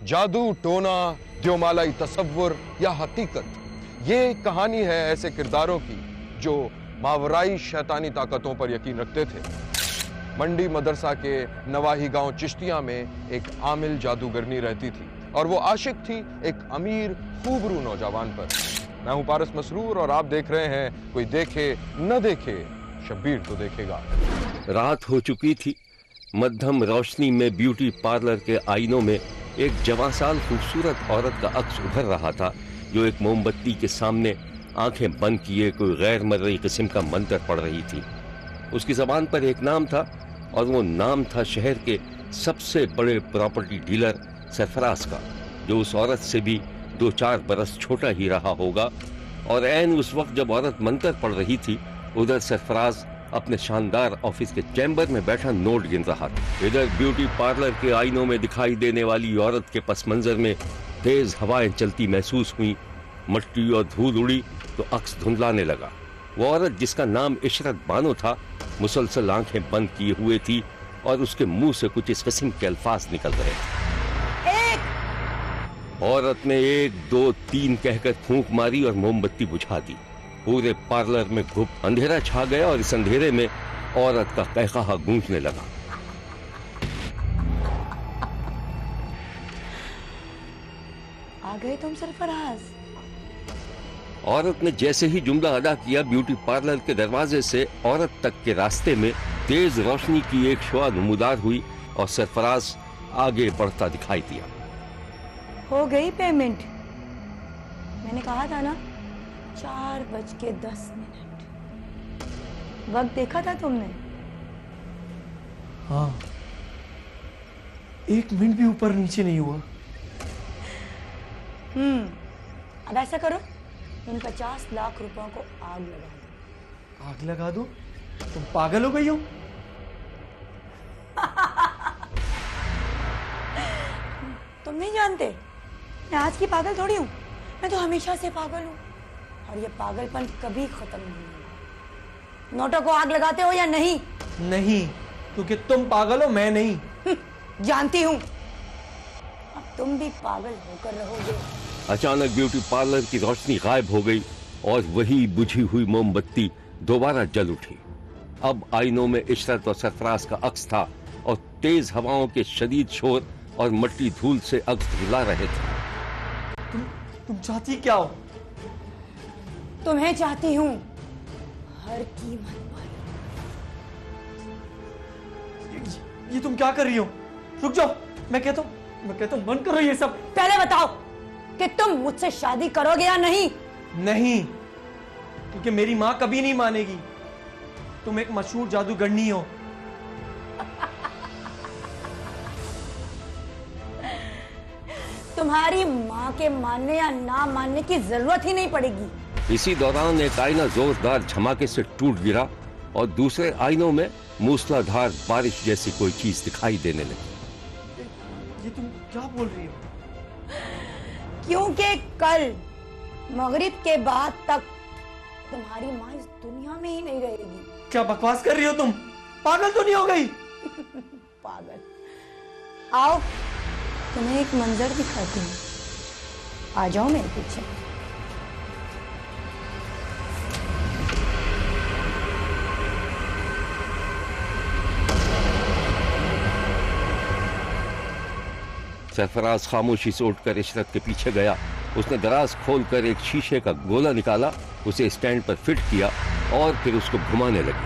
जादू, टोना, द्योमालाई तसव्वुर या हकीकत, ये कहानी है ऐसे किरदारों की जो मावराई शैतानी ताकतों पर यकीन रखते थे। मंडी मदरसा के नवाही गांव चिश्तिया में एक आमिल जादूगरनी रहती थी और वो आशिक थी एक अमीर खूबरू नौजवान पर। मैं हूं पारस मसरूर और आप देख रहे हैं कोई देखे न देखे, शब्बीर तो देखेगा। रात हो चुकी थी। मध्यम रोशनी में ब्यूटी पार्लर के आईनों में एक जवासाल खूबसूरत औरत का अक्स उभर रहा था, जो एक मोमबत्ती के सामने आंखें बंद किए कोई गैर मर्री किस्म का मंत्र पढ़ रही थी। उसकी जबान पर एक नाम था और वो नाम था शहर के सबसे बड़े प्रॉपर्टी डीलर सरफराज का, जो उस औरत से भी 2-4 बरस छोटा ही रहा होगा। और ऐन उस वक्त जब औरत मंत्र पढ़ रही थी, उधर सरफराज अपने शानदार ऑफिस के चैम्बर में बैठा नोट गिन रहा था। इधर ब्यूटी पार्लर के आईनों में दिखाई देने वाली औरत के पस मंजर में तेज हवाएं चलती महसूस हुई। मट्टी और धूल उड़ी तो अक्स धुंधलाने लगा। वो औरत जिसका नाम इशरत बानो था, मुसलसल आंखें बंद किए हुए थी और उसके मुंह से कुछ इस किस्म के अल्फाज निकल रहे थे। औरत ने 1, 2, 3 कहकर फूंक मारी और मोमबत्ती बुझा दी। पूरे पार्लर में घुप अंधेरा छा गया और इस अंधेरे में औरत का कहकाहा गूंजने लगा। आ गए तुम सरफराज। औरत ने जैसे ही जुमला अदा किया, ब्यूटी पार्लर के दरवाजे से औरत तक के रास्ते में तेज रोशनी की एक शुआ नमूदार हुई और सरफराज आगे बढ़ता दिखाई दिया। हो गई पेमेंट। मैंने कहा था ना 4:10। वक्त देखा था तुमने? हाँ, 1 मिनट भी ऊपर नीचे नहीं हुआ। अब ऐसा करो, इन 50 लाख रुपयों को आग लगा दो। आग लगा दो? तुम पागल हो गई हो? तुम नहीं जानते, मैं आज की पागल थोड़ी हूँ। मैं तो हमेशा से पागल हूँ और ये पागलपन कभी खत्म नहीं होगा। नोटों को आग लगाते हो या नहीं? नहीं, क्योंकि तुम पागल हो, मैं नहीं। जानती हूँ। अब तुम भी पागल होकर रहोगे। अचानक ब्यूटी पार्लर की रोशनी गायब हो गई और वही बुझी हुई मोमबत्ती दोबारा जल उठी। अब आईनों में इशरत और सरफराज का अक्स था और तेज हवाओं के शदीद शोर और मट्टी धूल से अक्स धुला रहे थे। तुम चाहती क्या हो? तुम्हें चाहती हूँ, हर कीमत पर। ये तुम क्या कर रही हो? रुक जाओ, मैं कहता हूँ बंद करो ये सब। पहले बताओ कि तुम मुझसे शादी करोगे या नहीं? नहीं, क्योंकि मेरी माँ कभी नहीं मानेगी। तुम एक मशहूर जादूगरनी हो। तुम्हारी माँ के मानने या ना मानने की जरूरत ही नहीं पड़ेगी। इसी दौरान एक आईना जोरदार धमाके से टूट गिरा और दूसरे आईनों में मूसलाधार बारिश जैसी कोई चीज दिखाई देने लगी। ये तुम क्या बोल रही हो? क्योंकि कल मगरिब के बाद तक तुम्हारी माँ इस दुनिया में ही नहीं रहेगी। क्या बकवास कर रही हो तुम? पागल तो नहीं हो गई? पागल। आओ, तुम्हें एक मंजर दिखाती हूँ। आ जाओ मेरे पीछे। सरफराज खामोशी से उठकर इशरत के पीछे गया। उसने दराज खोलकर एक शीशे का गोला निकाला, उसे स्टैंड पर फिट किया और फिर उसको घुमाने लगी।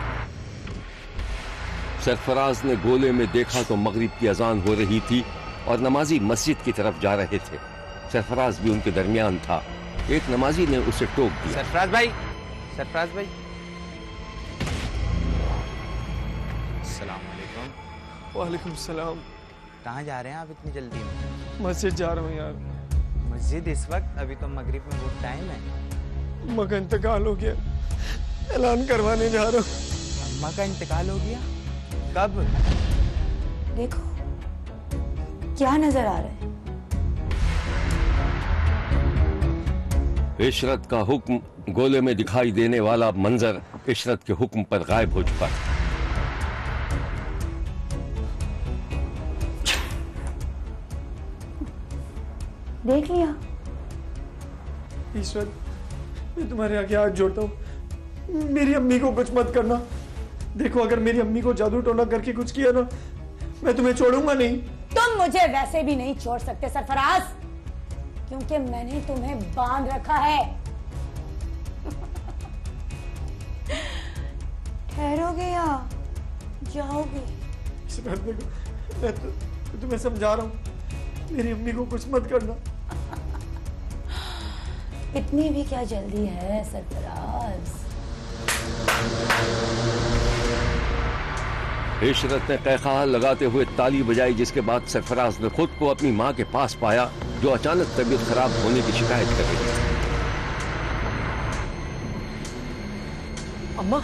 सरफराज ने गोले में देखा तो मगरिब की अजान हो रही थी और नमाजी मस्जिद की तरफ जा रहे थे। सरफराज भी उनके दरमियान था। एक नमाजी ने उसे टोक दिया। सरफराज भाई, सरफराज भाई। अस्सलाम वालेकुम। वालेकुम सलाम। कहाँ जा रहे हैं आप इतनी जल्दी में? मस्जिद जा रहा हूँ यार। मस्जिद इस वक्त? अभी तो मगरिब में बहुत टाइम है। अम्मा का इंतकाल हो गया, ऐलान करवाने जा रहा हूँ। अम्मा का इंतकाल हो गया? कब? देखो क्या नजर आ रहा है? इशरत का हुक्म, गोले में दिखाई देने वाला मंजर इशरत के हुक्म पर गायब हो चुका था। देख लिया। ईश्वर, मैं तुम्हारे आगे हाथ जोड़ता हूँ, मेरी अम्मी को कुछ मत करना। देखो, अगर मेरी अम्मी को जादू टोना करके कुछ किया ना, मैं तुम्हें छोड़ूंगा नहीं। तुम मुझे वैसे भी नहीं छोड़ सकते सरफराज, क्योंकि मैंने तुम्हें बांध रखा है। ठहरोगे या जाओगे? देखो, मैं तुम्हें समझा रहा हूँ, मेरी अम्मी को कुछ मत करना। इतनी भी क्या जल्दी है सरफराज? इशरत ने क़हक़हा लगाते हुए ताली बजाई, जिसके बाद सरफराज ने खुद को अपनी माँ के पास पाया, जो अचानक तबीयत खराब होने की शिकायत कर रही थी। अम्मा,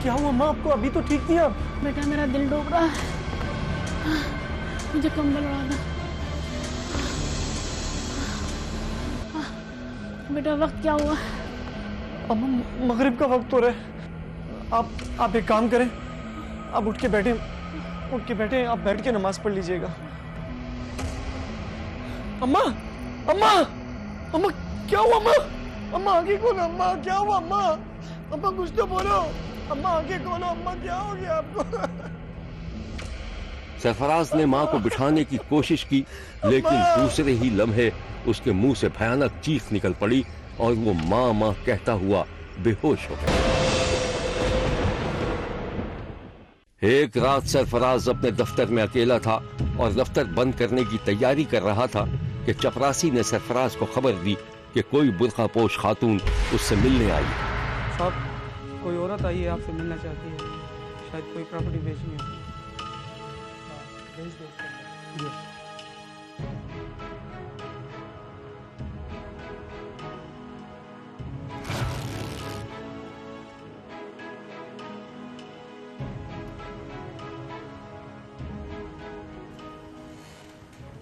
क्या हुआ अम्मा? आपको अभी तो ठीक थी आप। बेटा मेरा दिल डूब रहा है, मुझे कंबल उड़ा दो। बेटा वक्त क्या हुआ? अम्मा, मगरिब का वक्त हो रहा है। आप एक काम करें, आप उठ के बैठे, आप बैठ के नमाज पढ़ लीजिएगा। अम्मा, अम्मा, अम्मा, क्या हुआ अम्मा? अम्मा आंखें खोलो। अम्मा, क्या हुआ अम्मा? अम्मा कुछ तो बोलो। अम्मा आंखें खोलो। अम्मा क्या हो गया आपको? सरफराज ने माँ को बिठाने की कोशिश की, लेकिन दूसरे ही लम्हे उसके मुंह से भयानक चीख निकल पड़ी और वो माँ माँ कहता हुआ बेहोश हो गया। एक रात सरफराज अपने दफ्तर में अकेला था और दफ्तर बंद करने की तैयारी कर रहा था कि चपरासी ने सरफराज को खबर दी कि कोई बुर्कापोश खातून उससे मिलने आई। साहब, कोई औरत आई है, आपसे मिलना चाहती है, शायद कोई प्रॉपर्टी बेचनी है।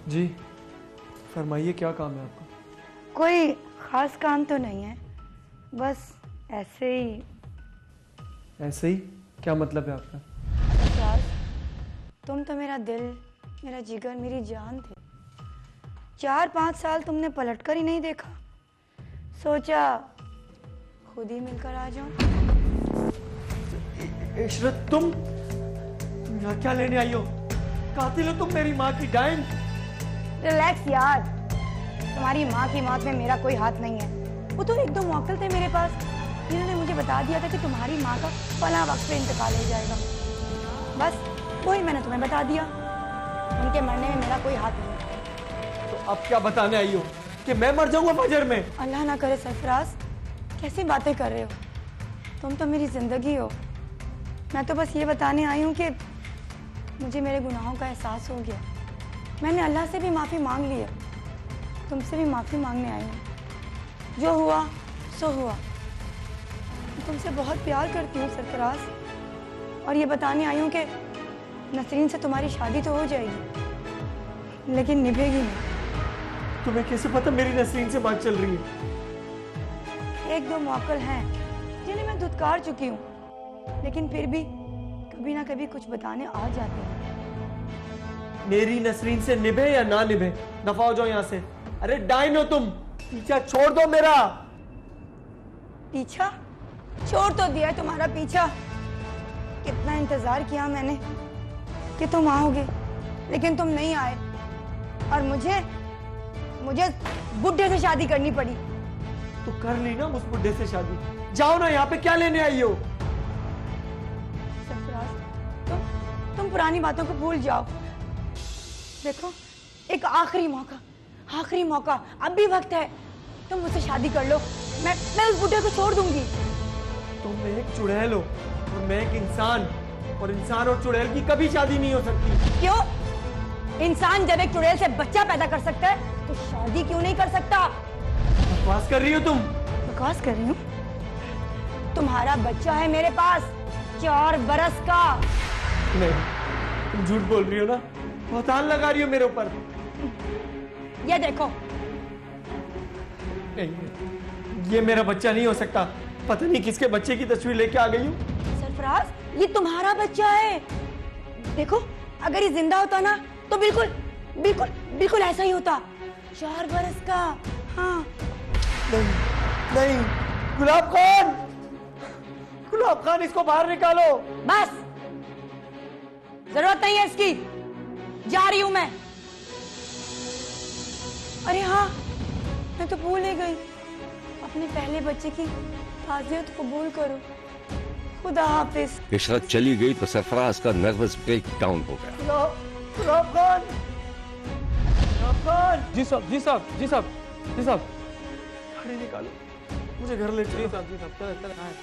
जी फरमाइए, क्या काम है आपका? कोई खास काम तो नहीं है, बस ऐसे ही। ऐसे ही? क्या मतलब है आपका? सरफराज, तुम तो मेरा दिल, मेरा जिगर, मेरी जान थे। 4-5 साल तुमने पलटकर ही नहीं देखा, सोचा खुद ही मिलकर आ जाऊं। इशरत, तुम यहाँ क्या लेने आई हो? कातिल हो तुम, मेरी माँ की डायन। रिलैक्स यार, तुम्हारी माँ की मौत में मेरा कोई हाथ नहीं है। वो तो 1-2 मौकल थे मेरे पास, जिन्होंने मुझे बता दिया था कि तुम्हारी माँ का फला वक्त पे इंतकाल हो जाएगा। बस वही मैंने तुम्हें बता दिया, उनके मरने में मेरा कोई हाथ नहीं। तो अब क्या बताने आई हो कि मैं मर जाऊंगा फजर में? अल्लाह ना करे सरफराज, कैसी बातें कर रहे हो? तुम तो मेरी जिंदगी हो। मैं तो बस ये बताने आई हूँ कि मुझे मेरे गुनाहों का एहसास हो गया। मैंने अल्लाह से भी माफ़ी मांग ली है, तुमसे भी माफ़ी मांगने आई हूँ। जो हुआ सो हुआ। मैं तुमसे बहुत प्यार करती हूँ सरफराज, और ये बताने आई हूँ कि नसरीन से तुम्हारी शादी तो हो जाएगी, लेकिन निभेगी नहीं। तुम्हें कैसे पता मेरी नसरीन से बात चल रही है? 1-2 मौकल हैं जिन्हें मैं धुतकार चुकी हूँ, लेकिन फिर भी कभी ना कभी कुछ बताने आ जाते हैं। मेरी नसरीन से निभे या ना निभे, दफा हो जाओ यहाँ से। अरे डाइन हो तुम, पीछा छोड़ दो मेरा। पीछा छोड़ तो दिया है तुम्हारा पीछा। कितना इंतजार किया मैंने कि तुम आओगे, लेकिन तुम नहीं आए, और मुझे बुड्ढे से शादी करनी पड़ी। तो कर ली ना उस बुड्ढे से शादी। जाओ ना, यहाँ पे क्या लेने आई हो? सरफराज, तुम पुरानी बातों को भूल जाओ। देखो, एक आखिरी मौका, अब भी वक्त है। तुम मुझसे शादी कर लो, मैं उस बुड्ढे को छोड़ दूंगी। तुम एक चुड़ैल हो और मैं एक इंसान, और इंसान और चुड़ैल की कभी शादी नहीं हो सकती। क्यों? इंसान जब एक चुड़ैल से बच्चा पैदा कर सकता है, तो शादी क्यों नहीं कर सकता? बकवास कर रही हो तुम। बकवास कर रही हूँ? तुम्हारा बच्चा है मेरे पास, 4 बरस का। नहीं, तुम झूठ बोल रही हो ना, बहतान लगा रही हो मेरे ऊपर। ये देखो, नहीं, ये मेरा बच्चा नहीं हो सकता। पता नहीं किसके बच्चे की तस्वीर लेके आ गई हूँ। सरफराज, ये तुम्हारा बच्चा है। देखो, अगर ये जिंदा होता ना, तो बिल्कुल ऐसा ही होता। 4 बरस का। हाँ नहीं नहीं, गुलाब खान, गुलाब खान इसको बाहर निकालो। बस, जरूरत नहीं है इसकी, जा रही हूं मैं। अरे हाँ, मैं तो भूल ही गई, अपने पहले बच्चे की ताज़ियत कबूल करो। खुदा हाफिज। इशरत चली गई तो सरफराज का नर्वस ब्रेक डाउन हो गया। गुलाब खान, गुलाब खान। जी साहब, जी साहब, जी साहब, जी साहब। गाड़ी निकालो, मुझे घर ले जी चलो। साहब, जी साहब, चल चल आए।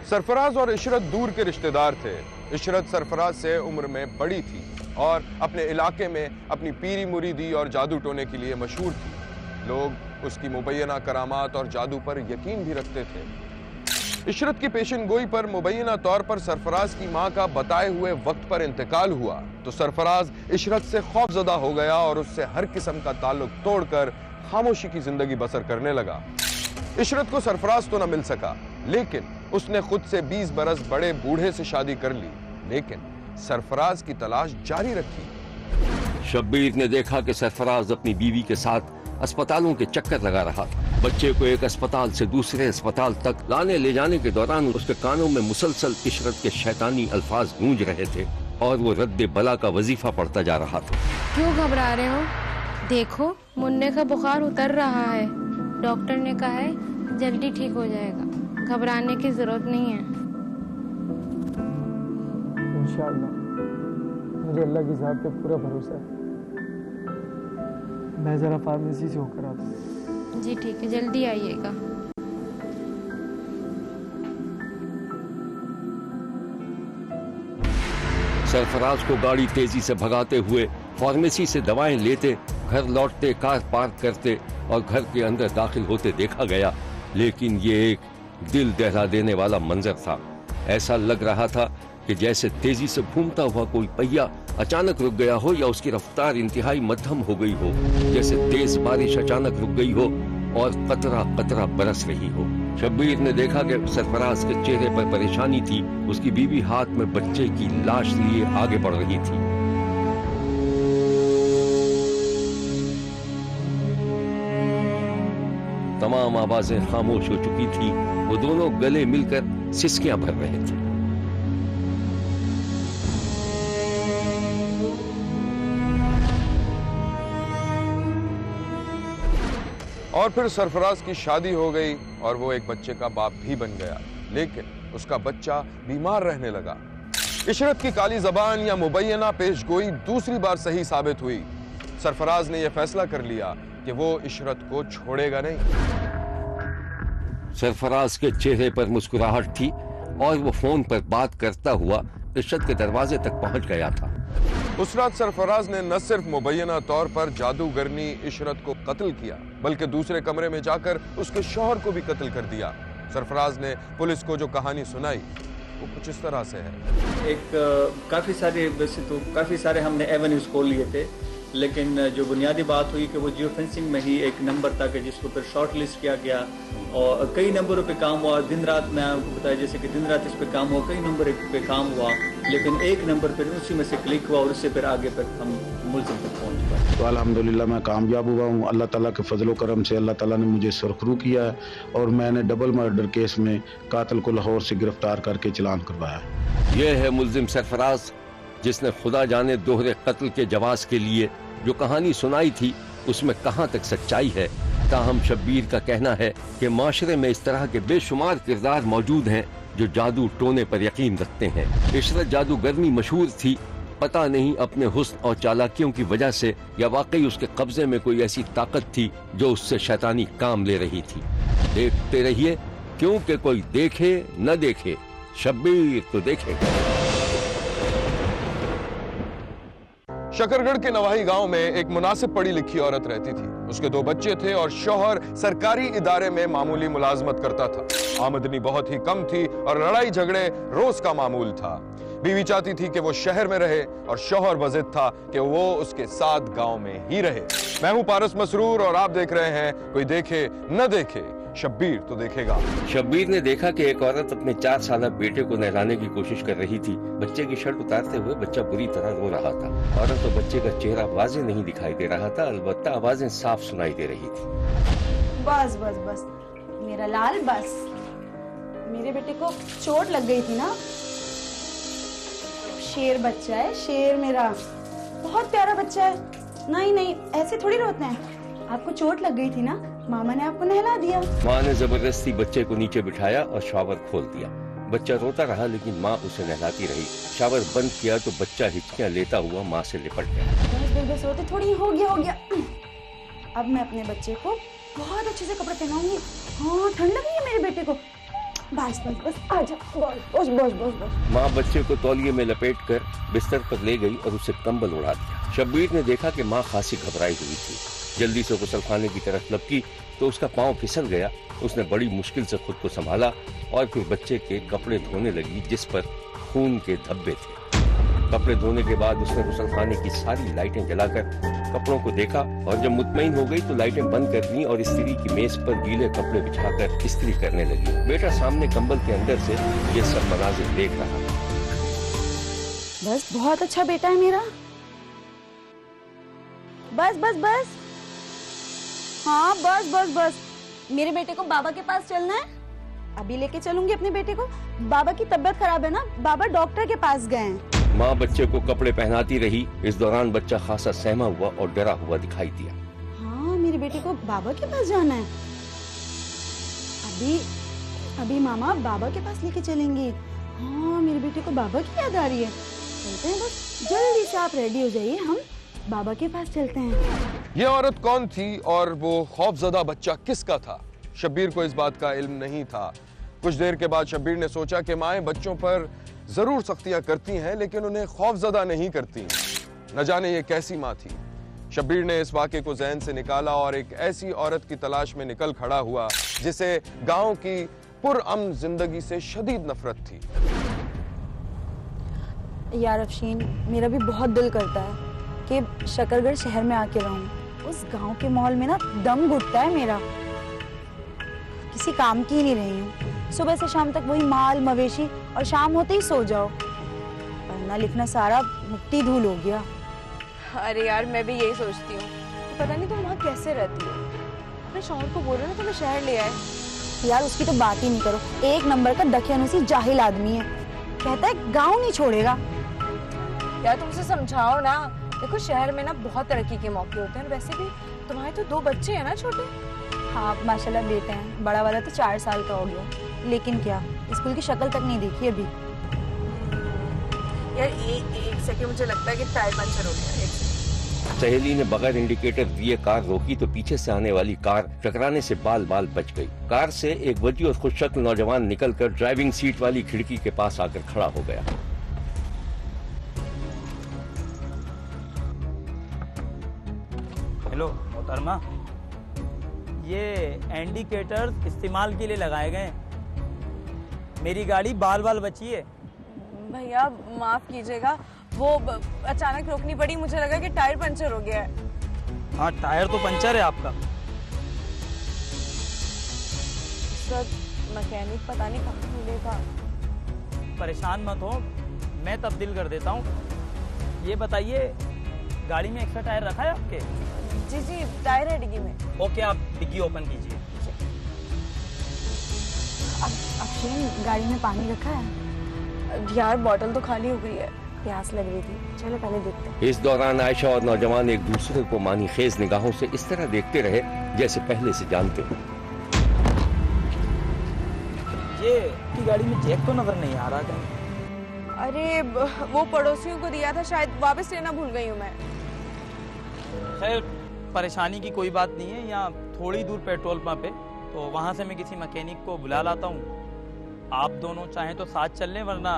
सरफराज और इशरत दूर के रिश्तेदार थे। इशरत सरफराज से उम्र में बड़ी थी और अपने इलाके में अपनी पीरी मुरीदी और जादू टोने के लिए मशहूर थी। लोग उसकी मुबैना करामात और जादू पर यकीन भी रखते थे। इशरत की पेशन गोई पर मुबैना तौर पर सरफराज की मां का बताए हुए वक्त पर इंतकाल हुआ तो सरफराज इशरत से खौफजदा हो गया और उससे हर किस्म का ताल्लुक तोड़कर खामोशी की जिंदगी बसर करने लगा। इशरत को सरफराज तो न मिल सका, लेकिन उसने खुद से 20 बरस बड़े बूढ़े से शादी कर ली, लेकिन सरफराज की तलाश जारी रखी। शब्बीर ने देखा कि सरफराज अपनी बीवी के साथ अस्पतालों के चक्कर लगा रहा था। बच्चे को एक अस्पताल से दूसरे अस्पताल तक लाने ले जाने के दौरान उसके कानों में मुसलसल इशरत के शैतानी अल्फाज गूंज रहे थे और वो रद्द बला का वजीफा पढ़ता जा रहा था। क्यों घबरा रहे हो? देखो, मुन्ने का बुखार उतर रहा है। डॉक्टर ने कहा है जल्दी ठीक हो जाएगा, घबराने की जरूरत नहीं है। इंशाअल्लाह, मुझे अल्लाह की ज़ात पे पूरा भरोसा है। मैं जरा फार्मेसी से होकर आता हूँ। जी ठीक है, जल्दी आइएगा। सरफराज को गाड़ी तेजी से भगाते हुए फार्मेसी से दवाएं लेते, घर लौटते, कार पार्क करते और घर के अंदर दाखिल होते देखा गया। लेकिन ये एक दिल दहला देने वाला मंजर था। ऐसा लग रहा था कि जैसे तेजी से घूमता हुआ कोई पहिया अचानक रुक गया हो या उसकी रफ्तार इंतहाई मध्यम हो गई हो, जैसे तेज बारिश अचानक रुक गई हो और कतरा कतरा बरस रही हो। शब्बीर ने देखा कि सरफराज के चेहरे पर परेशानी थी। उसकी बीवी हाथ में बच्चे की लाश लिए आगे बढ़ रही थी। तमाम आवाजें खामोश हो चुकी थी। वो दोनों गले मिलकर सिसकियां भर रहे थे। और फिर सरफराज की शादी हो गई और वो एक बच्चे का बाप भी बन गया, लेकिन उसका बच्चा बीमार रहने लगा। इशरत की काली जबान या मुबैना पेशगोई दूसरी बार सही साबित हुई। सरफराज ने यह फैसला कर लिया कि वो इशरत को छोड़ेगा नहीं। सरफराज के चेहरे पर मुस्कुराहट थी और वो फोन पर बात करता हुआ इशरत के दरवाजे तक पहुंच गया था। उस रात सरफराज ने न सिर्फ मुबैना तौर पर जादूगरनी इशरत को कत्ल किया, बल्कि दूसरे कमरे में जाकर उसके शौहर को भी कत्ल कर दिया। सरफराज ने पुलिस को जो कहानी सुनाई वो कुछ इस तरह से है। काफ़ी सारे हमने एवेन्यूज खोल लिए थे, लेकिन जो बुनियादी बात हुई कि वो जियो फेंसिंग में ही एक नंबर था कि जिसको फिर शॉर्ट लिस्ट किया गया और कई नंबरों पे काम हुआ। दिन रात मैं आपको बताया, जैसे कि दिन रात इस पे काम हुआ, कई नंबर पे काम हुआ, लेकिन एक नंबर पर उसी में से क्लिक हुआ और उससे फिर आगे पर हम मुल्ज़िम तक पहुँच गए। तो अल्हम्दुलिल्लाह मैं कामयाब हुआ हूँ। अल्लाह ताला के फजलो करम से अल्लाह ताला ने मुझे सुरखरू किया है और मैंने डबल मर्डर केस में कातिल को लाहौर से गिरफ्तार करके चालान करवाया। यह है मुल्जिम सरफराज, जिसने खुदा जाने दोहरे कत्ल के जवाज के लिए जो कहानी सुनाई थी उसमें कहां तक सच्चाई है। ताहम शब्बीर का कहना है कि माशरे में इस तरह के बेशुमार किरदार मौजूद हैं जो जादू टोने पर यकीन रखते हैं। इशरत जादूगरनी मशहूर थी, पता नहीं अपने हुस्न और चालाकियों की वजह से या वाकई उसके कब्जे में कोई ऐसी ताकत थी जो उससे शैतानी काम ले रही थी। देखते रहिए, क्योंकि कोई देखे न देखे, शब्बीर तो देखेगा। शकरगढ़ के नवाही गांव में एक मुनासिब पढ़ी लिखी औरत रहती थी। उसके 2 बच्चे थे और शौहर सरकारी इदारे में मामूली मुलाजमत करता था। आमदनी बहुत ही कम थी और लड़ाई झगड़े रोज का मामूल था। बीवी चाहती थी कि वो शहर में रहे और शौहर बज़िद था कि वो उसके साथ गांव में ही रहे। मैं हूं पारस मसरूर और आप देख रहे हैं कोई देखे न देखे, शब्बीर तो देखेगा। शब्बीर ने देखा कि एक औरत अपने 4 साल बेटे को नहलाने की कोशिश कर रही थी। बच्चे की शर्ट उतारते हुए बच्चा बुरी तरह रो रहा था। औरत और बच्चे का चेहरा वाज़ेह नहीं दिखाई दे रहा था, अलबत्ता आवाजें साफ सुनाई दे रही थी। बस बस बस मेरा लाल, बस। मेरे बेटे को चोट लग गई थी ना। शेर बच्चा है, शेर मेरा, बहुत प्यारा बच्चा है। नहीं नहीं, ऐसे थोड़ी रोते हैं। आपको चोट लग गई थी ना, मामा ने आपको नहला दिया। माँ ने जबरदस्ती बच्चे को नीचे बिठाया और शावर खोल दिया। बच्चा रोता रहा लेकिन माँ उसे नहलाती रही। शावर बंद किया तो बच्चा हिचकियां लेता हुआ माँ से लिपट गया। बस रोते थोड़ी, हो गया। अब मैं अपने बच्चे को बहुत अच्छे से कपड़े पहनाऊंगी। हाँ, ठंड लगी है मेरे बेटे को। बस बस बस, आजा, बस बस बस बस। माँ बच्चे को तौलिए में लपेट कर बिस्तर पर ले गई और उसे कंबल उड़ा दिया। शब्बीर ने देखा कि माँ खासी घबराई हुई थी। जल्दी से गुसलखाने की तरफ लपकी तो उसका पांव फिसल गया। उसने बड़ी मुश्किल से खुद को संभाला और फिर बच्चे के कपड़े धोने लगी, जिस पर खून के धब्बे थे। कपड़े धोने के बाद उसने गुसलखाने की सारी लाइटें जलाकर कपड़ों को देखा और जब मुतमईन हो गई तो लाइटें बंद कर दी और स्त्री की मेज पर गीले कपड़े बिछाकर इस्त्री करने लगी। बेटा सामने कंबल के अंदर से ये सब मनाजिर देख रहा था। बस, बहुत अच्छा बेटा है मेरा। बस बस बस, हाँ बस बस बस। मेरे बेटे को बाबा के पास चलना है, अभी लेके चलूंगी अपने बेटे को। बाबा की तबीयत खराब है ना, बाबा डॉक्टर के पास गए हैं। माँ बच्चे को कपड़े पहनाती रही। इस दौरान बच्चा खासा सहमा हुआ और डरा हुआ दिखाई दिया। हाँ, मेरे बेटे को बाबा के पास जाना है। अभी मामा बाबा के पास लेके चलेंगे। हाँ, मेरे बेटे को बाबा की याद आ रही है। चलते हैं, बस जल्दी से आप रेडी हो जाइए, हम बाबा के पास चलते हैं। ये औरत कौन थी और वो खौफजदा बच्चा किसका था? शब्बीर को इस बात का इल्म नहीं था। कुछ देर के बाद शब्बीर ने सोचा कि माएं बच्चों पर जरूर सख्तियां करती हैं लेकिन उन्हें खौफजदा नहीं करती। न जाने ये कैसी माँ थी। शब्बीर ने इस वाक़े को ज़हन से निकाला और एक ऐसी औरत की तलाश में निकल खड़ा हुआ जिसे गांव की पुरअमन जिंदगी से शदीद नफरत थी। यार अफशीन, मेरा भी बहुत दिल करता है कि शकरगढ़ शहर में आके रहूं। उस गांव के माहौल में ना दम घुटता है मेरा। किसी काम की ही नहीं रही हूँ। सुबह से शाम तक वही माल मवेशी और शाम होते ही सो जाओ। पढ़ना लिखना सारा मिट्टी धूल हो गया। अरे यार, मैं भी यही सोचती हूँ। पता नहीं तुम वहाँ कैसे रहती हो। अपने शौहर को बोल रहे ना तुम्हें शहर ले आए। यार उसकी तो बात ही नहीं करो। एक नंबर का दकियानुसी जाहिल आदमी है। कहता है गाँव नहीं छोड़ेगा। यार तुमसे समझाओ ना। देखो शहर में ना बहुत तरक्की के मौके होते हैं। वैसे भी तुम्हारे तो 2 बच्चे हैं ना छोटे। हाँ माशाल्लाह बेटे हैं। बड़ा वाला तो 4 साल का हो गया, लेकिन क्या स्कूल की शक्ल तक नहीं देखी अभी। यार एक सेकंड, मुझे लगता है कि टायर पंचर हो गया। एक सेकंड। सहेली ने बगैर इंडिकेटर दिए कार रोकी तो पीछे से आने वाली कार टकराने से बाल बाल बच गई। कार से एक वजी और खुशशक्ल नौजवान निकलकर ड्राइविंग सीट वाली खिड़की के पास आकर खड़ा हो गया। हेलो मोहतरमा, ये इंडिकेटर्स इस्तेमाल के लिए लगाए गए हैं। मेरी गाड़ी बाल बाल बची है। भैया माफ कीजिएगा, वो अचानक रोकनी पड़ी। मुझे लगा कि टायर पंचर हो गया है। हाँ, टायर तो पंचर है आपका। मैकेनिक पता नहीं कहाँ मिलेगा। परेशान मत हो, मैं तब्दील कर देता हूँ। ये बताइए, गाड़ी में एक्स्ट्रा टायर रखा है आपके? जी जी, टायर है डिग्गी में। ओके, आप डिग्गी ओपन कीजिए। अफशीन, गाड़ी में पानी रखा है? यार बोतल तो खाली हो गई है, प्यास लग रही थी। चलो पहले देखते हैं। इस दौरान आयशा और नौजवान एक दूसरे को मानी खेज निगाहों से इस तरह देखते रहे जैसे पहले से जानते हो। ये की गाड़ी में जैक तो नजर नहीं आ रहा कहीं? अरे वो पड़ोसियों को दिया था, शायद वापस लेना भूल गई हूँ मैं। खैर, परेशानी की कोई बात नहीं है। यहाँ थोड़ी दूर पेट्रोल पंप है, तो वहाँ से मैं किसी मैकेनिक को बुला लाता हूँ। आप दोनों चाहें तो साथ चल लें, वरना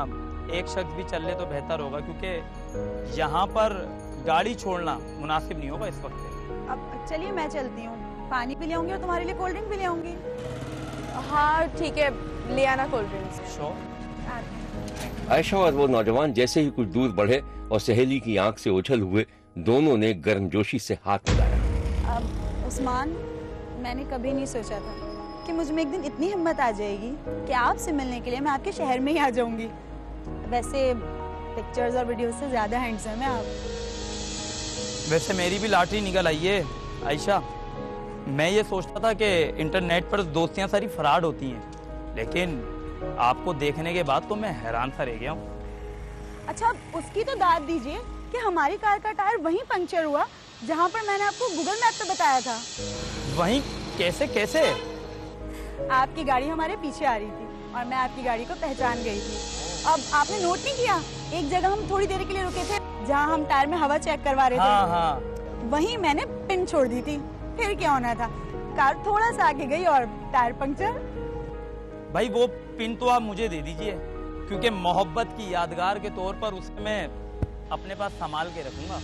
एक शख्स भी चल ले तो बेहतर होगा, क्योंकि यहाँ पर गाड़ी छोड़ना मुनासिब नहीं होगा इस वक्त। अब चलिए मैं चलती हूँ। पानी भी ले आऊंगी और तुम्हारे लिए कोल्ड ड्रिंक भी ले आऊंगी। हाँ ठीक है, ले आना कोल्ड ड्रिंक्स। आयशा और वो नौजवान जैसे ही कुछ दूर बढ़े और सहेली की आंख से ओझल हुए, दोनों ने गर्मजोशी से हाथ मिलाया। अब उस्मान, मैंने कभी नहीं सोचा था कि मुझ में एक दिन इतनी हिम्मत आ जाएगी कि आपसे मिलने के लिए मैं आपके शहर में ही आ जाऊंगी। वैसे पिक्चर्स और वीडियोस से ज्यादा हैंडसम है आप। वैसे मेरी भी लॉटरी निकल आई है आयशा। मैं ये सोचता था कि इंटरनेट पर दोस्तियां सारी फ्रॉड होती हैं, लेकिन आपको देखने के बाद तो मैं हैरान सा रह गया हूँ। अच्छा, उसकी तो दाद दीजिए कि हमारी कार का टायर वहीं पंक्चर हुआ जहाँ पर मैंने आपको गूगल मैप पे बताया था। वहीं कैसे कैसे? आपकी गाड़ी हमारे पीछे आ रही थी और मैं आपकी गाड़ी को पहचान गई थी। अब आपने नोट नहीं किया, एक जगह हम थोड़ी देर के लिए रुके थे जहाँ हम टायर में हवा चेक करवा रहे थे। हाँ। वहीं मैंने पिन छोड़ दी थी, फिर क्या होना था, कार थोड़ा सा आगे गई और टायर पंक्चर। भाई वो पिन तो आप मुझे दे दीजिए, क्योंकि मोहब्बत की यादगार के तौर पर उसे मैं अपने पास संभाल के रखूंगा।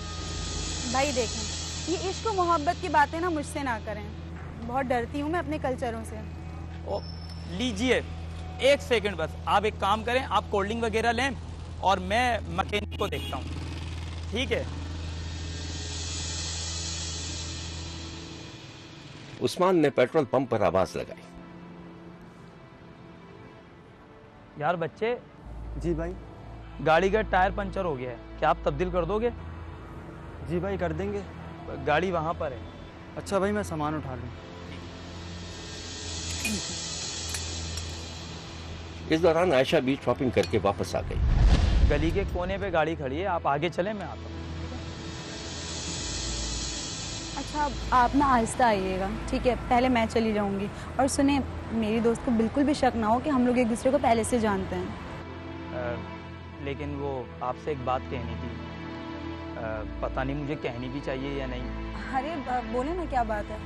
भाई देखें, ये इश्क और मोहब्बत की बातें ना मुझसे ना करें, बहुत डरती हूँ मैं अपने कल्चरों से। ओ, लीजिए एक सेकंड बस, आप एक काम करें, आप कोल्ड ड्रिंक वगैरह लें और मैं मैकेनिक को देखता हूँ, ठीक है? उस्मान ने पेट्रोल पंप पर आवाज लगाई। यार बच्चे। जी भाई। गाड़ी का टायर पंचर हो गया है, क्या आप तब्दील कर दोगे? जी भाई कर देंगे। गाड़ी वहां पर है। अच्छा भाई, मैं सामान उठा लूँ। इस दौरान आयशा भी शॉपिंग करके वापस आ गई। गली के कोने पे गाड़ी खड़ी है, आप आगे चलें, मैं आता हूँ। अच्छा, आप ना आहिस्ता आइएगा, ठीक है? पहले मैं चली जाऊंगी। और सुने, मेरी दोस्त को बिल्कुल भी शक ना हो कि हम लोग एक दूसरे को पहले से जानते हैं। लेकिन वो आपसे एक बात कहनी थी, पता नहीं मुझे कहनी भी चाहिए या नहीं। अरे बोले ना, क्या बात है?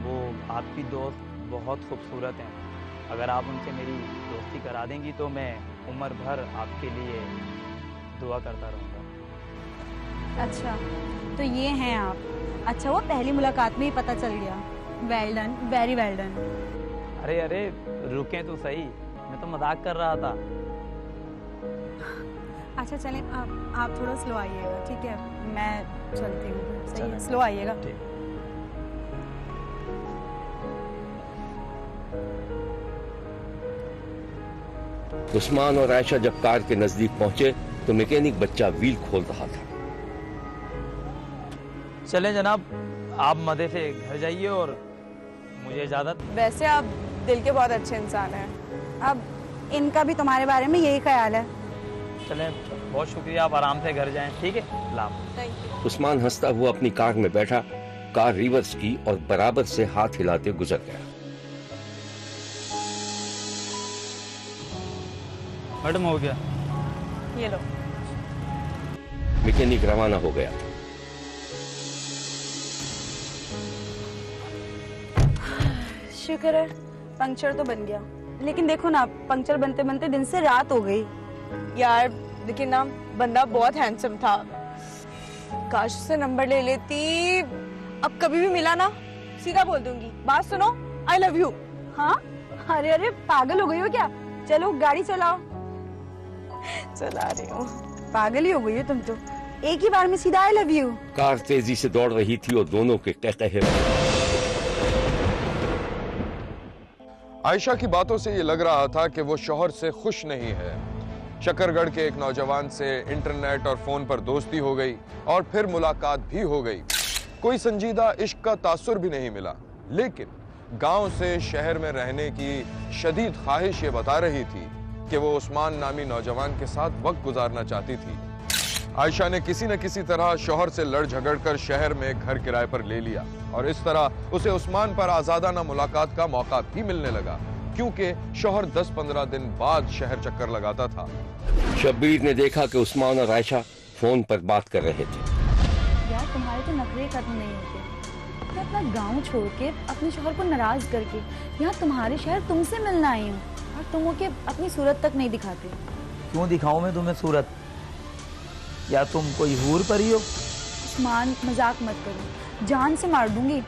वो आपकी दोस्त बहुत खूबसूरत हैं, अगर आप उनसे मेरी दोस्ती करा देंगी तो मैं उम्र भर आपके लिए दुआ करता रहूँगा। अच्छा, तो ये हैं आप? अच्छा, वो पहली मुलाकात में ही पता चल गया। Well done, very well done. अरे अरे रुकें तो सही, मैं तो मजाक कर रहा था। अच्छा चलें, आप थोड़ा स्लो आइएगा, ठीक है? मैं चलती हूँ, सही है? स्लो आइएगा। उस्मान और आयशा जब कार के नजदीक पहुंचे तो मैकेनिक बच्चा व्हील खोल रहा था। चले जनाब, आप मजे से घर जाइए और मुझे इजाजत। वैसे आप दिल के बहुत अच्छे इंसान हैं। अब इनका भी तुम्हारे बारे में यही ख्याल है। चलें, बहुत शुक्रिया, आप आराम से घर जाएं, ठीक है? लाभ। उस्मान हंसता हुआ अपनी कार में बैठा, कार रिवर्स की और बराबर से हाथ हिलाते गुजर गया। मैडम हो गया। ये लो। मैकेनिक रवाना हो गया। शुक्र है पंक्चर तो बन गया, लेकिन देखो ना, पंक्चर बनते बनते दिन से रात हो गई। यार लेकिन ना, बंदा बहुत हैंडसम था, काश से नंबर ले लेती। अब कभी भी मिला ना, सीधा बोल दूंगी, बात सुनो, आई लव यू। हाँ? अरे अरे, पागल हो गई हो क्या? चलो गाड़ी चलाओ। चला रही हूँ। पागल ही हो गई हो तुम तो, एक ही बार में सीधा आई लव यू। कार तेजी से दौड़ रही थी और दोनों के कहकहे। आयशा की बातों से ये लग रहा था कि वो शौहर से खुश नहीं है। शकरगढ़ के एक नौजवान से इंटरनेट और फोन पर दोस्ती हो गई और फिर मुलाकात भी हो गई। कोई संजीदा इश्क का तासुर भी नहीं मिला, लेकिन गांव से शहर में रहने की शदीद ख्वाहिश ये बता रही थी कि वो उस्मान नामी नौजवान के साथ वक्त गुजारना चाहती थी। आयशा ने किसी न किसी तरह शौहर से लड़ झगड़ कर शहर में घर किराए पर ले लिया और इस तरह उसे उस्मान पर आजादाना मुलाकात का मौका भी मिलने लगा, क्योंकि शौहर 10-15 दिन बाद शहर चक्कर लगाता था। शब्बीर ने देखा कि उस्मान और आयशा फोन पर बात कर रहे थे। यार तुम्हारे तो नखरे खत्म नहीं होते। मैं अपना गांव छोड़ के अपने शौहर को नाराज करके यहाँ तुम्हारे शहर तुमसे मिलना आई हूँ, और तुम होके अपनी सूरत तक नहीं दिखाते। क्यों दिखाऊं मैं तुम्हें सूरत? या तुम कोई हूर परी हो? उस्मान, मजाक मत करो, जान से मार दूंगी।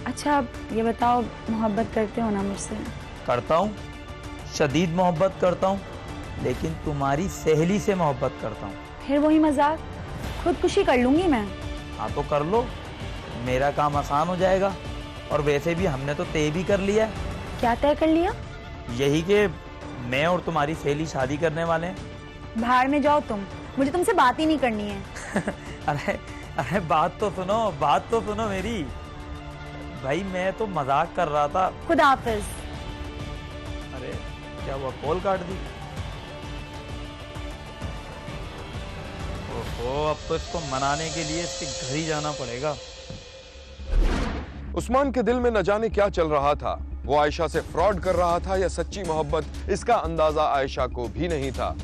अच्छा अब ये बताओ, मोहब्बत करते हो ना मुझसे? करता हूँ, शदीद मोहब्बत करता हूँ, लेकिन तुम्हारी सहेली से मोहब्बत करता हूँ। फिर वही मजाक, खुदकुशी कर लूंगी मैं। हाँ तो कर लो, मेरा काम आसान हो जाएगा और वैसे भी हमने तो तय भी कर लिया है। क्या तय कर लिया? यही कि मैं और तुम्हारी सहेली शादी करने वाले हैं। बाहर में जाओ तुम, मुझे तुमसे बात ही नहीं करनी है। अरे बात तो सुनो मेरी। भाई मैं तो मजाक कर रहा था। खुदा हाफिज। अरे क्या हुआ, कॉल काट दी? ओहो, अब तो इसको मनाने के लिए इसके घर ही जाना पड़ेगा। उस्मान के दिल में न जाने क्या चल रहा था। वो आयशा से फ्रॉड कर रहा था या सच्ची मोहब्बत, इसका अंदाजा आयशा को भी नहीं था।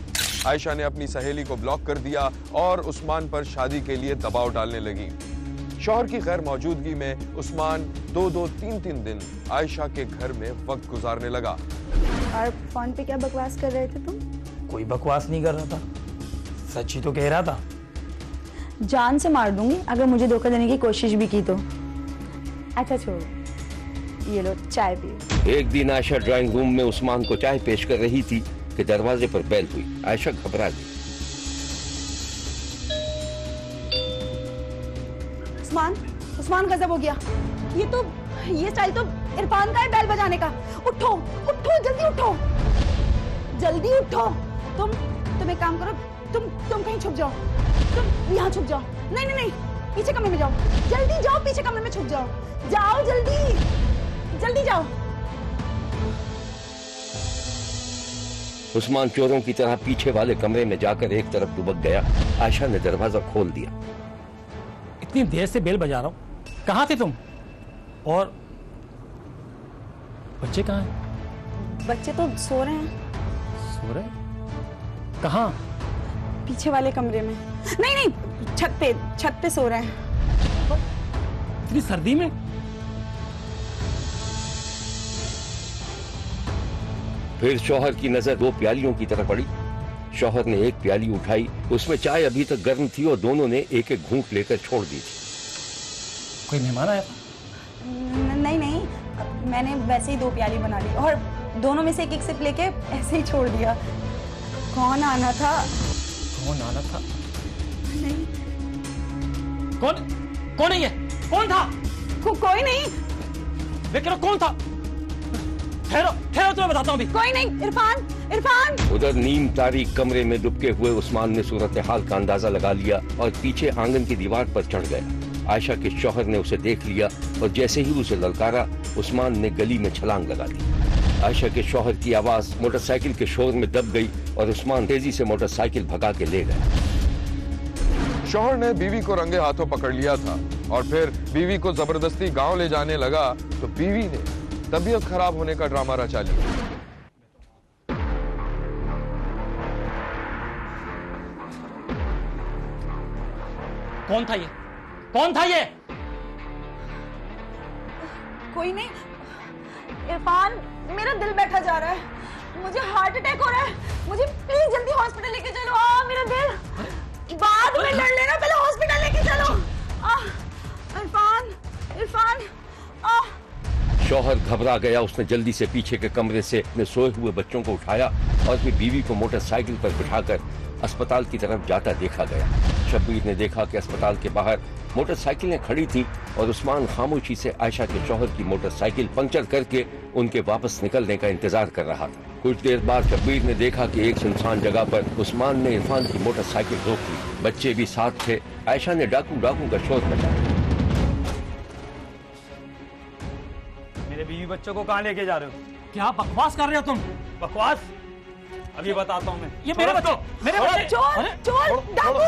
आयशा ने अपनी सहेली को ब्लॉक कर दिया और उस्मान पर शादी के लिए दबाव डालने लगी। शौहर की गैर मौजूदगी में उस्मान 2-3 दिन आयशा के घर में वक्त गुजारने लगा। और फोन पे क्या बकवास कर रहे थे तुम? कोई बकवास नहीं कर रहा था, सच ही तो कह रहा था। जान से मार दूंगी अगर मुझे धोखा देने की कोशिश भी की तो। अच्छा छोड़ो, ये लो चाय पियो। एक दिन आयशा ड्राइंग रूम में उस्मान को चाय पेश कर रही थी कि दरवाजे पर बेल हुई। आयशा घबरा गई। उस्मान गजब हो गया। ये स्टाइल तो इरफान का है बेल बजाने का। उठो जल्दी उठो। तुम एक काम करो, तुम कहीं छुप जाओ। तुम यहाँ छुप जाओ। नहीं, पीछे कमरे में जाओ। जल्दी जाओ, पीछे कमरे में छुप जाओ। जाओ जल्दी जाओ। उस्मान चोरों की तरह पीछे वाले कमरे में जाकर एक तरफ दुबक गया। आयशा ने दरवाजा खोल दिया। इतनी देर से बेल बजा रहा हूँ, कहाँ थे तुम? और बच्चे कहाँ हैं? बच्चे तो सो रहे हैं। सो रहे? कहाँ? पीछे वाले कमरे में। नहीं, छत पे सो रहे हैं। इतनी सर्दी में? फिर शौहर की नजर 2 प्यालियों की तरफ पड़ी। शौहर ने एक प्याली उठाई, उसमें चाय अभी तक गर्म थी और दोनों ने एक एक घूंट लेकर छोड़ दी थी। कोई मेहमान आया? नहीं, मैंने वैसे ही 2 प्याली बना ली और दोनों में से एक सिप लेके ऐसे ही छोड़ दिया। कौन आना था? नहीं। कौन है ये? कौन था? कोई नहीं। मैं कह रहा कौन था? ठहरो तुम्हें बताता हूँ अभी। कोई नहीं। इरफान। उधर नीम तारीख कमरे में दुबके हुए उस्मान ने सूरत हाल का अंदाजा लगा लिया और पीछे आंगन की दीवार पर चढ़ गया। आयशा के शौहर ने उसे देख लिया और जैसे ही उसे ललकारा, उस्मान ने गली में छलांग लगा दी। आयशा के शौहर की आवाज मोटरसाइकिल के शोर में दब गई और उस्मान तेजी से मोटरसाइकिल भगा के ले गया। शौहर ने बीवी को रंगे हाथों पकड़ लिया था और फिर बीवी को जबरदस्ती गांव ले जाने लगा तो बीवी ने तबीयत खराब होने का ड्रामा रचा लिया। कौन था ये? कोई नहीं। इरफान, मेरा दिल बैठा जा रहा है, मुझे हार्ट अटैक हो रहा है। मुझे प्लीज जल्दी हॉस्पिटल लेके चलो। मेरा दिल बाद में लड़ लेना, पहले हॉस्पिटल लेके चलो। इरफान। शौहर घबरा गया। उसने जल्दी से पीछे के कमरे से अपने सोए हुए बच्चों को उठाया और फिर बीवी को मोटरसाइकिल पर बिठाकर अस्पताल की तरफ जाता देखा गया। शब्बीर ने देखा कि अस्पताल के बाहर मोटरसाइकिलें खड़ी थीं और उस्मान खामोशी से आयशा के शौहर की मोटरसाइकिल पंक्चर करके उनके वापस निकलने का इंतजार कर रहा था। कुछ देर बाद शब्बीर ने देखा कि एक सुनसान जगह पर उस्मान ने इरफान की मोटरसाइकिल रोक ली। बच्चे भी साथ थे। आयशा ने डाकू का शोर मचाया। मेरे बीवी बच्चों को कहाँ लेके जा रहे हो? क्या बकवास कर रहे हो तुम? बकवास? अभी बताता हूँ मैं। ये मेरे बच्चे। चोर डाकू।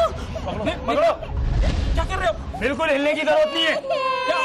क्या कर रहे हो? बिल्कुल हिलने की जरूरत नहीं है। क्या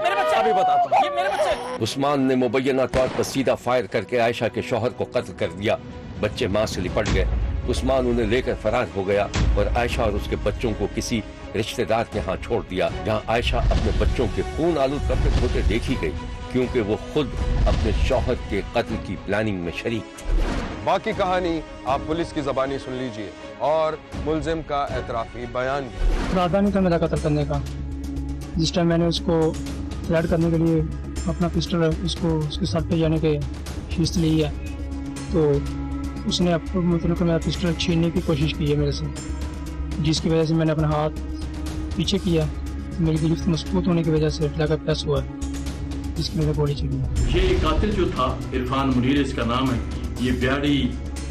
मेरे बच्चे? अभी बताता हूँ। ये मेरे बच्चे। उस्मान ने मुबैना तौर पर सीधा फायर करके आयशा के शौहर को कत्ल कर दिया। बच्चे मां से लिपट गए। उस्मान उन्हें लेकर फरार हो गया और आयशा और उसके बच्चों को किसी रिश्तेदार के यहाँ छोड़ दिया, जहाँ आयशा अपने बच्चों के खून आलूद कपड़े धोते देखी गई क्योंकि वो खुद अपने शौहर के कत्ल की प्लानिंग में शरीक थी। बाकी कहानी आप पुलिस की जबानी सुन लीजिए और मुलजिम का एतराफी बयान भी। इरादा नहीं था मेरा कत्ल करने का। जिस टाइम मैंने उसको फ्लैट करने के लिए अपना पिस्टल उसको उसके सर पे जाने के शीश ली है तो उसने मतलब मेरा पिस्टल छीनने की कोशिश की है मेरे से, जिसकी वजह से मैंने अपना हाथ पीछे किया मेरी गिरफ्त मजबूत होने की वजह से लगा प्रेस हुआ जिसकी वजह से गोली चली। ये कातिल जो था इरफान मुनीर इसका नाम है, ये बिहाड़ी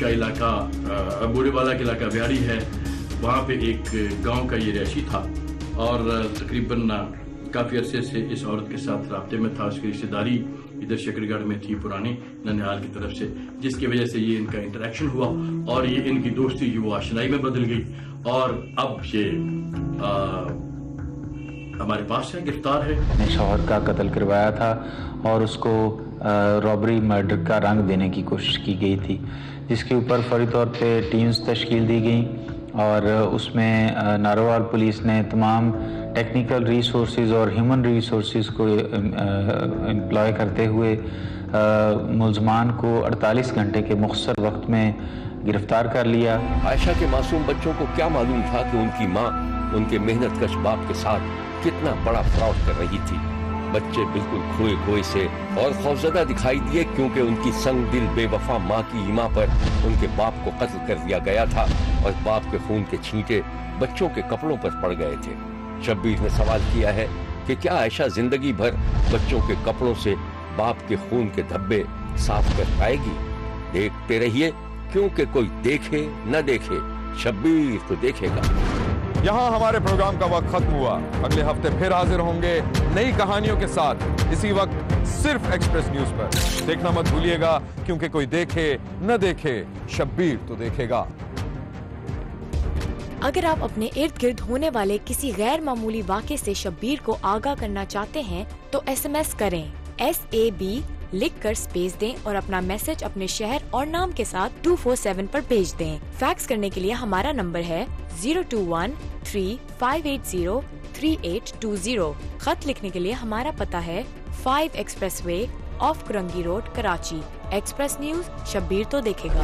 का इलाका बूढ़ेवाला का इलाका बिहाड़ी है, वहाँ पे एक गांव का ये रहायशी था और तकरीबन काफ़ी अरसे से इस औरत के साथ राब्ते में था। उसकी रिश्तेदारी इधर शकरगढ़ में थी पुरानी ननिहाल की तरफ से, जिसकी वजह से ये इनका इंटरेक्शन हुआ और ये इनकी दोस्ती जो वो आशनाई में बदल गई और अब ये हमारे पास है, गिरफ्तार है। अपने शौहर का कत्ल करवाया था और उसको रॉबरी मर्डर का रंग देने की कोशिश की गई थी, जिसके ऊपर फौरी तौर पे टीम्स तश्कील दी गई और उसमें नारोवाल पुलिस ने तमाम टेक्निकल रिसोर्सेज और ह्यूमन रिसोर्सेज को एम्प्लॉय करते हुए मुल्ज़मान को 48 घंटे के मुख्तसर वक्त में गिरफ्तार कर लिया। आयशा के मासूम बच्चों को क्या मालूम था कि उनकी माँ उनके मेहनतकश बाप के साथ कितना बड़ा फ्रॉड कर रही थी। बच्चे बिल्कुल खोए खोए से और खौफजदा दिखाई दिए क्योंकि उनकी संग दिल बेवफा माँ की ईमा पर उनके बाप को कत्ल कर दिया गया था और बाप के खून के छींटे बच्चों के कपड़ों पर पड़ गए थे। शब्बीर ने सवाल किया है कि क्या आयशा जिंदगी भर बच्चों के कपड़ों से बाप के खून के धब्बे साफ कर पाएगी? देखते रहिए, क्योंकि कोई देखे न देखे शब्बीर तो देखेगा। यहाँ हमारे प्रोग्राम का वक्त खत्म हुआ। अगले हफ्ते फिर हाजिर होंगे नई कहानियों के साथ, इसी वक्त सिर्फ एक्सप्रेस न्यूज पर। देखना मत भूलिएगा, क्योंकि कोई देखे न देखे शब्बीर तो देखेगा। अगर आप अपने इर्द गिर्द होने वाले किसी गैर मामूली वाक़े से शब्बीर को आगाह करना चाहते हैं तो SMS करें SAB लिखकर स्पेस दें और अपना मैसेज अपने शहर और नाम के साथ 247 पर भेज दें। फैक्स करने के लिए हमारा नंबर है 02135803820। खत लिखने के लिए हमारा पता है 5 expressway of Korangi road, Karachi. Express news, Shabbir तो देखेगा।